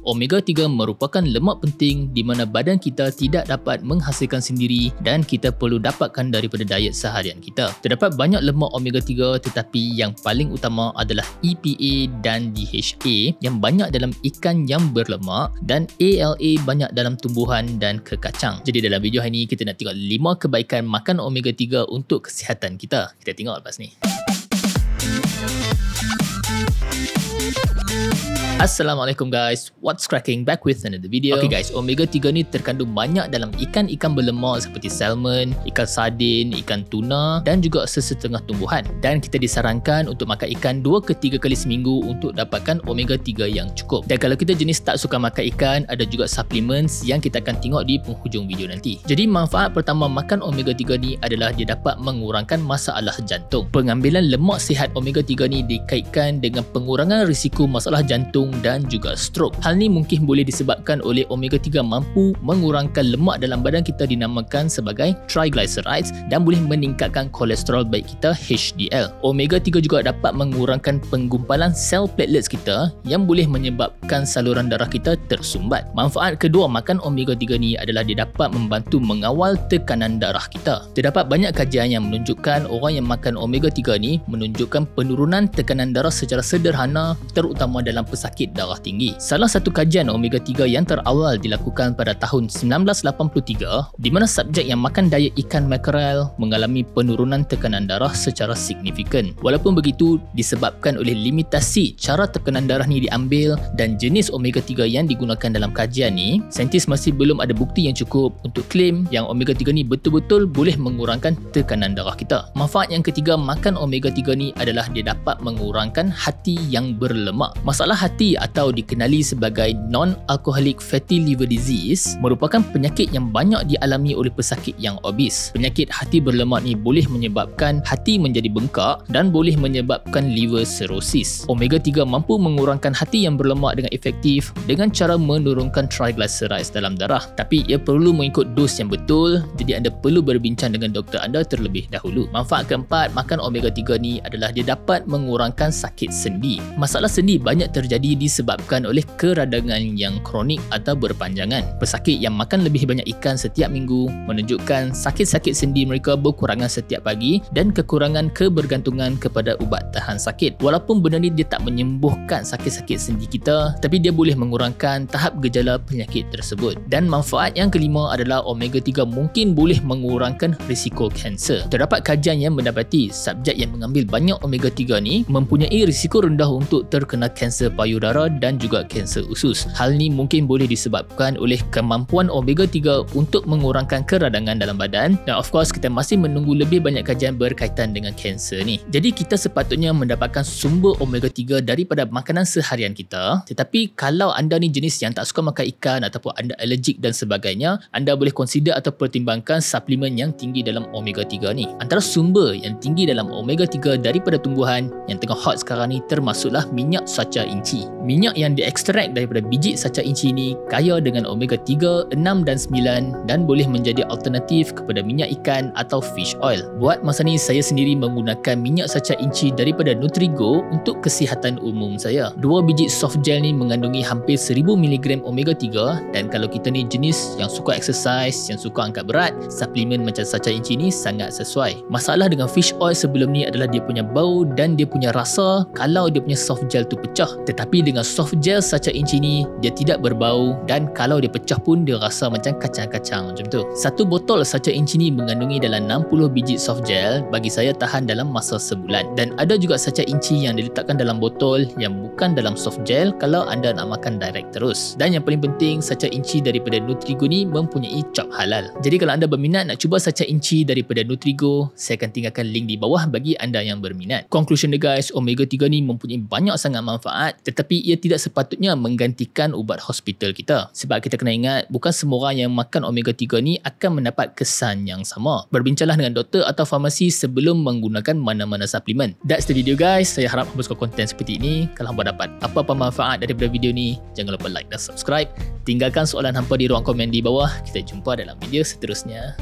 Omega 3 merupakan lemak penting di mana badan kita tidak dapat menghasilkan sendiri dan kita perlu dapatkan daripada diet seharian kita. Terdapat banyak lemak omega 3 tetapi yang paling utama adalah EPA dan DHA yang banyak dalam ikan yang berlemak dan ALA banyak dalam tumbuhan dan kekacang. Jadi dalam video hari ini kita nak tengok 5 kebaikan makan omega 3 untuk kesihatan kita. Kita tengok lepas ni. Assalamualaikum guys, what's cracking, back with another video. Okay guys, omega 3 ni terkandung banyak dalam ikan-ikan berlemak seperti salmon, ikan sardin, ikan tuna dan juga sesetengah tumbuhan. Dan kita disarankan untuk makan ikan 2 ke 3 kali seminggu untuk dapatkan omega 3 yang cukup. Dan kalau kita jenis tak suka makan ikan, ada juga supplements yang kita akan tengok di penghujung video nanti. Jadi manfaat pertama makan omega 3 ni adalah dia dapat mengurangkan masalah jantung. Pengambilan lemak sihat omega 3 ni dikaitkan dengan pengurangan risiko masalah jantung dan juga stroke. Hal ni mungkin boleh disebabkan oleh omega 3 mampu mengurangkan lemak dalam badan kita dinamakan sebagai triglycerides dan boleh meningkatkan kolesterol baik kita HDL. Omega 3 juga dapat mengurangkan penggumpalan sel platelets kita yang boleh menyebabkan saluran darah kita tersumbat. Manfaat kedua makan omega 3 ni adalah dia dapat membantu mengawal tekanan darah kita. Terdapat banyak kajian yang menunjukkan orang yang makan omega 3 ni menunjukkan penurunan tekanan darah secara sederhana terutama dalam pesakit darah tinggi. Salah satu kajian omega 3 yang terawal dilakukan pada tahun 1983 di mana subjek yang makan diet ikan makrel mengalami penurunan tekanan darah secara signifikan. Walaupun begitu, disebabkan oleh limitasi cara tekanan darah ni diambil dan jenis omega 3 yang digunakan dalam kajian ni, saintis masih belum ada bukti yang cukup untuk klaim yang omega 3 ni betul-betul boleh mengurangkan tekanan darah kita. Manfaat yang ketiga makan omega 3 ni adalah dia dapat mengurangkan hati yang berlemak. Masalah hati atau dikenali sebagai non-alcoholic fatty liver disease merupakan penyakit yang banyak dialami oleh pesakit yang obes. Penyakit hati berlemak ni boleh menyebabkan hati menjadi bengkak dan boleh menyebabkan liver cirrhosis. Omega 3 mampu mengurangkan hati yang berlemak dengan efektif dengan cara menurunkan triglycerides dalam darah. Tapi ia perlu mengikut dos yang betul, jadi anda perlu berbincang dengan doktor anda terlebih dahulu. Manfaat keempat makan omega 3 ni adalah dia dapat mengurangkan sakit sendi. Masalah sendi banyak terjadi disebabkan oleh keradangan yang kronik atau berpanjangan. Pesakit yang makan lebih banyak ikan setiap minggu menunjukkan sakit-sakit sendi mereka berkurangan setiap pagi dan kekurangan kebergantungan kepada ubat tahan sakit. Walaupun benda ni dia tak menyembuhkan sakit-sakit sendi kita, tapi dia boleh mengurangkan tahap gejala penyakit tersebut. Dan manfaat yang kelima adalah omega 3 mungkin boleh mengurangkan risiko kanser. Terdapat kajian yang mendapati subjek yang mengambil banyak omega 3 ni mempunyai risiko rendah untuk terkena kanser payudara dan juga kanser usus. Hal ni mungkin boleh disebabkan oleh kemampuan omega 3 untuk mengurangkan keradangan dalam badan dan of course kita masih menunggu lebih banyak kajian berkaitan dengan kanser ni. Jadi kita sepatutnya mendapatkan sumber omega 3 daripada makanan seharian kita. Tetapi kalau anda ni jenis yang tak suka makan ikan ataupun anda allergic dan sebagainya, anda boleh consider atau pertimbangkan suplemen yang tinggi dalam omega 3 ni. Antara sumber yang tinggi dalam omega 3 daripada tumbuhan yang tengah hot sekarang ni termasuklah minyak sacha inci. Minyak yang diekstrak daripada biji sacha inci ni kaya dengan omega 3, 6 dan 9 dan boleh menjadi alternatif kepada minyak ikan atau fish oil. Buat masa ni saya sendiri menggunakan minyak sacha inci daripada Nutrigo untuk kesihatan umum saya. 2 biji soft gel ni mengandungi hampir 1000 mg omega 3 dan kalau kita ni jenis yang suka exercise, yang suka angkat berat, suplemen macam sacha inci ni sangat sesuai. Masalah dengan fish oil sebelum ni adalah dia punya bau dan dia punya rasa kalau dia punya soft gel tu pecah. Tetapi dengan soft gel sacha inci ni dia tidak berbau dan kalau dia pecah pun dia rasa macam kacang-kacang macam tu. Satu botol sacha inci ni mengandungi dalam 60 biji soft gel, bagi saya tahan dalam masa sebulan. Dan ada juga sacha inci yang diletakkan dalam botol yang bukan dalam soft gel kalau anda nak makan direct terus. Dan yang paling penting, sacha inci daripada Nutrigo ni mempunyai cap halal. Jadi kalau anda berminat nak cuba sacha inci daripada Nutrigo, saya akan tinggalkan link di bawah bagi anda yang berminat. Conclusion dia guys, omega 3 ni mempunyai banyak sangat manfaat tetapi ia tidak sepatutnya menggantikan ubat hospital kita. Sebab kita kena ingat, bukan semua orang yang makan omega 3 ni akan mendapat kesan yang sama. Berbincanglah dengan doktor atau farmasi sebelum menggunakan mana-mana suplemen. That's the video guys. Saya harap hampa suka konten seperti ini. Kalau hampa dapat apa-apa manfaat daripada video ni, jangan lupa like dan subscribe. Tinggalkan soalan hampa di ruang komen di bawah. Kita jumpa dalam video seterusnya.